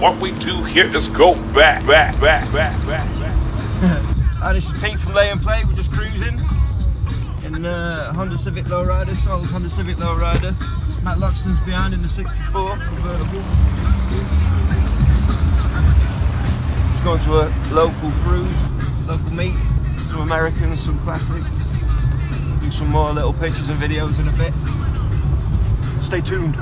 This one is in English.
What we do here is go back. Hi, this is Pete from Lay and Play. We're just cruising in Honda Civic Lowrider, Sol's Honda Civic Lowrider. Matt Loxton's behind in the 64 convertible. Just going to a local cruise, local meet, some Americans, some classics. Do some more little pictures and videos in a bit. Stay tuned.